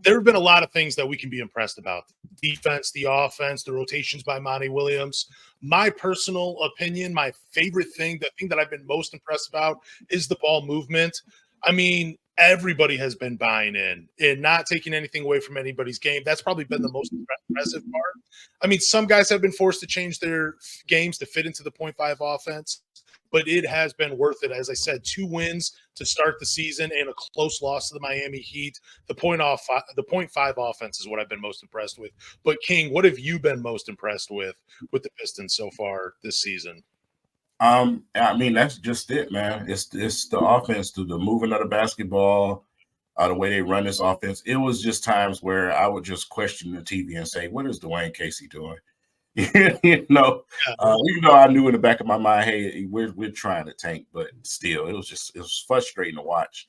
there have been a lot of things that we can be impressed about. The defense, the offense, the rotations by Monty Williams. My personal opinion, my favorite thing, the thing that I've been most impressed about is the ball movement. I mean, everybody has been buying in and not taking anything away from anybody's game. That's probably been the most impressive part. I mean, some guys have been forced to change their games to fit into the 0.5 offense, but it has been worth it. As I said, 2 wins to start the season and a close loss to the Miami Heat. The 0.5 offense is what I've been most impressed with. But King, what have you been most impressed with the Pistons so far this season? I mean, that's just it, man. It's the offense, the moving of the basketball, the way they run this offense. It was just times where I would just question the TV and say, "What is Dwayne Casey doing?" Even though I knew in the back of my mind, hey, we're trying to tank, but still, it was frustrating to watch.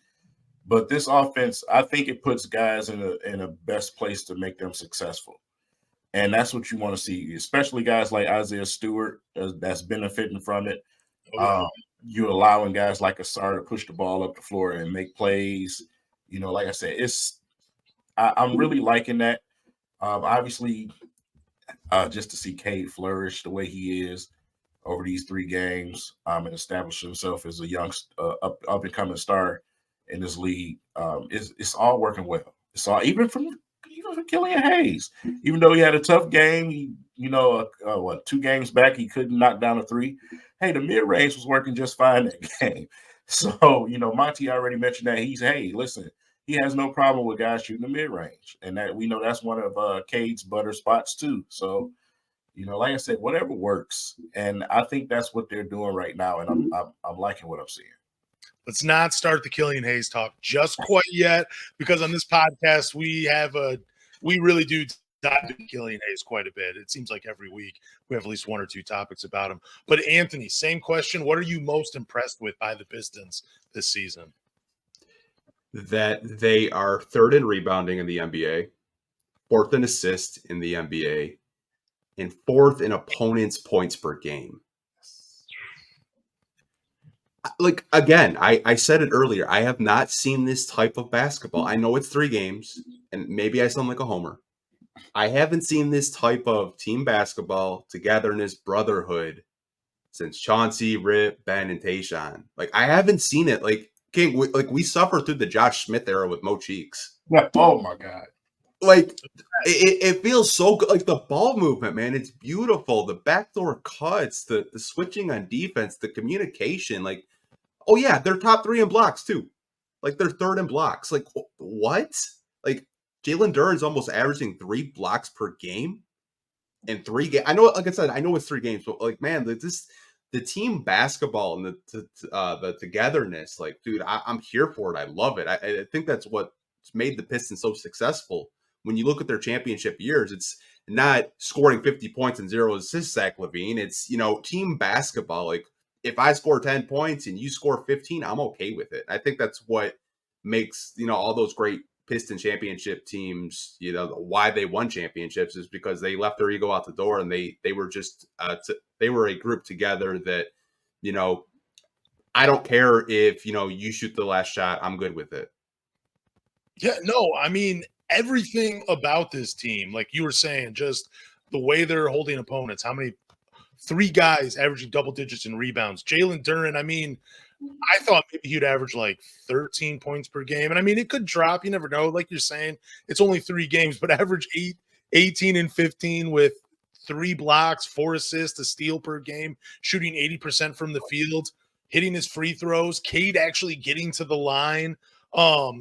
But this offense, I think it puts guys in a best place to make them successful. And that's what you want to see, especially guys like Isaiah Stewart that's benefiting from it. You're allowing guys like Asar to push the ball up the floor and make plays. Like I said, I'm really liking that. Obviously, just to see Cade flourish the way he is over these 3 games and establish himself as a young up-and-coming star in this league, it's all working well. It's all even for Killian Hayes, even though he had a tough game, 2 games back, he couldn't knock down a 3. Hey, the mid-range was working just fine that game. So, Monty already mentioned that listen, he has no problem with guys shooting the mid-range. And that we know that's one of Cade's butter spots too. So, like I said, whatever works. And I think that's what they're doing right now. And I'm liking what I'm seeing. Let's not start the Killian Hayes talk just quite yet, because on this podcast we really do dive into Killian Hayes quite a bit. It seems like every week we have at least 1 or 2 topics about him. But Anthony, same question. What are you most impressed with by the Pistons this season? That they are 3rd in rebounding in the NBA, 4th in assists in the NBA, and 4th in opponents' points per game. Like, again, I said it earlier, I have not seen this type of basketball. I know it's 3 games, and maybe I sound like a homer. I haven't seen this type of team basketball, togetherness, brotherhood since Chauncey, Rip, Ben, and Tayshaun. Like, I haven't seen it. Like, King, we suffered through the Josh Smith era with Mo Cheeks. Oh, my God. Like, it feels so good. Like, the ball movement, man, it's beautiful. The backdoor cuts, the switching on defense, the communication. Like, oh, yeah, they're top 3 in blocks, too. Like, they're 3rd in blocks. Like, what? Like, Jalen Duren's almost averaging 3 blocks per game in 3 games. I know, like I said, I know it's 3 games, but, like, man, the team basketball and the togetherness, like, dude, I'm here for it. I love it. I think that's what's made the Pistons so successful. When you look at their championship years, it's not scoring 50 points and 0 assists, Zach LaVine. It's, team basketball. Like, if I score 10 points and you score 15, I'm okay with it. I think that's what makes, all those great Piston championship teams, why they won championships is because they left their ego out the door, and they were just they were a group together that, I don't care if, you shoot the last shot, I'm good with it. Yeah, no, I mean, everything about this team, like you were saying, just the way they're holding opponents, how many 3 guys averaging double digits in rebounds. Jalen Duren, I mean, I thought maybe he'd average like 13 points per game. And I mean, it could drop. You never know. Like you're saying, it's only 3 games, but average 18 and 15 with 3 blocks, 4 assists, a steal per game, shooting 80% from the field, hitting his free throws. Cade actually getting to the line.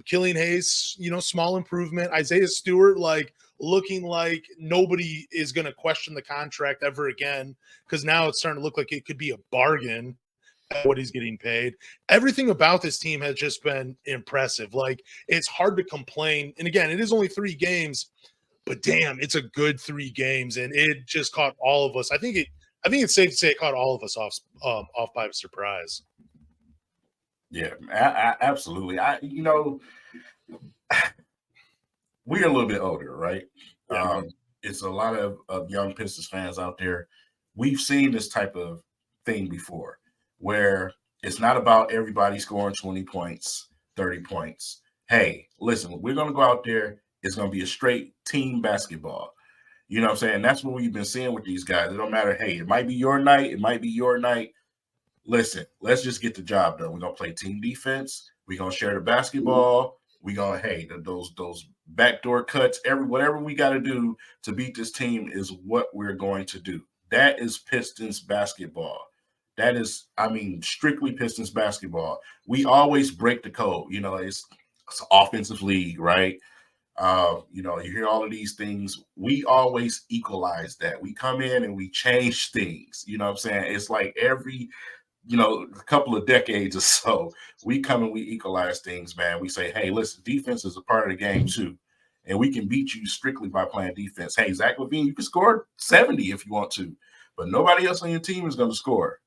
Killian Hayes, small improvement. Isaiah Stewart, like, looking like nobody is going to question the contract ever again, because now it's starting to look like it could be a bargain at what he's getting paid. Everything about this team has just been impressive. Like, it's hard to complain. And again, it is only 3 games, but damn, it's a good 3 games, and it just caught all of us. I think it's safe to say it caught all of us off by surprise. Yeah, absolutely. We're a little bit older, right? Yeah. It's a lot of young Pistons fans out there. We've seen this type of thing before, where it's not about everybody scoring 20 points, 30 points. Hey, listen, we're going to go out there It's going to be a straight team basketball. You know what I'm saying? That's what we've been seeing with these guys. It don't matter. Hey, it might be your night. It might be your night. Listen, let's just get the job done. We're going to play team defense. We're going to share the basketball. We're going to, hey, those backdoor cuts, whatever we got to do to beat this team is what we're going to do. That is Pistons basketball. That is, strictly Pistons basketball. We always break the code. You know, it's an offensive league, right? You hear all of these things. We always equalize that. We come in and we change things. You know what I'm saying? It's like every, a couple of decades or so, we come and we equalize things, man. We say, hey, listen, defense is a part of the game too. And we can beat you strictly by playing defense. Hey, Zach LaVine, you can score 70 if you want to, but nobody else on your team is going to score.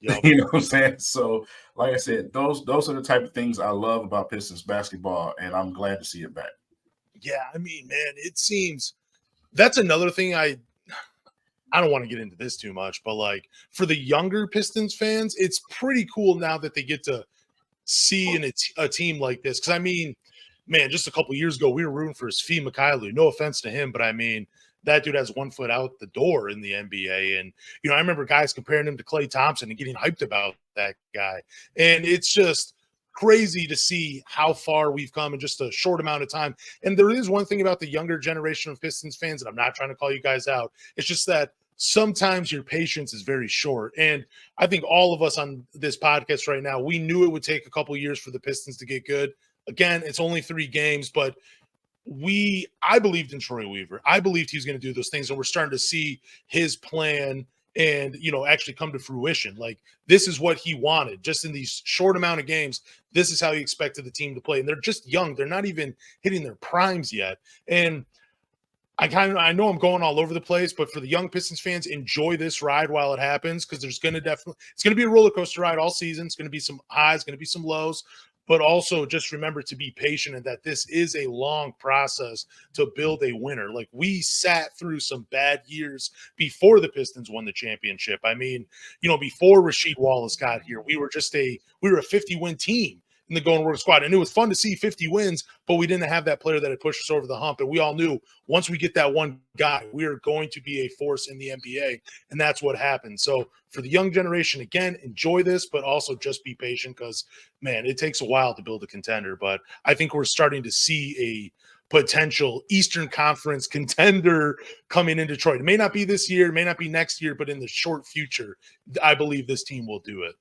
Yep. You know what I'm saying? So, like I said, those are the type of things I love about Pistons basketball, and I'm glad to see it back. Yeah, man, it seems that's another thing I don't want to get into this too much, but like for the younger Pistons fans, it's pretty cool now that they get to see a team like this. Because man, just a couple years ago, we were rooting for Svi Mykhailiuk. No offense to him, but that dude has 1 foot out the door in the NBA. And, I remember guys comparing him to Klay Thompson and getting hyped about that guy. And it's just crazy to see how far we've come in just a short amount of time. And there is one thing about the younger generation of Pistons fans, and I'm not trying to call you guys out. It's just that sometimes your patience is very short. And I think all of us on this podcast right now, we knew it would take a couple years for the Pistons to get good. Again, it's only 3 games, but I believed in Troy Weaver. I believed he was going to do those things, and we're starting to see his plan and, actually come to fruition. Like, this is what he wanted just in these short amount of games. This is how he expected the team to play. And they're just young. They're not even hitting their primes yet. And I know I'm going all over the place, but for the young Pistons fans, enjoy this ride while it happens, because it's going to be a roller coaster ride all season. It's going to be some highs, going to be some lows. But also just remember to be patient and that this is a long process to build a winner. Like, we sat through some bad years before the Pistons won the championship. Before Rasheed Wallace got here, we were a 50-win team in the Going Work squad. And it was fun to see 50 wins, but we didn't have that player that had pushed us over the hump. And we all knew once we get that one guy, we are going to be a force in the NBA. And that's what happened. So for the young generation, again, enjoy this, but also just be patient, because, man, it takes a while to build a contender. But I think we're starting to see a potential Eastern Conference contender coming in Detroit. It may not be this year, it may not be next year, but in the short future, I believe this team will do it.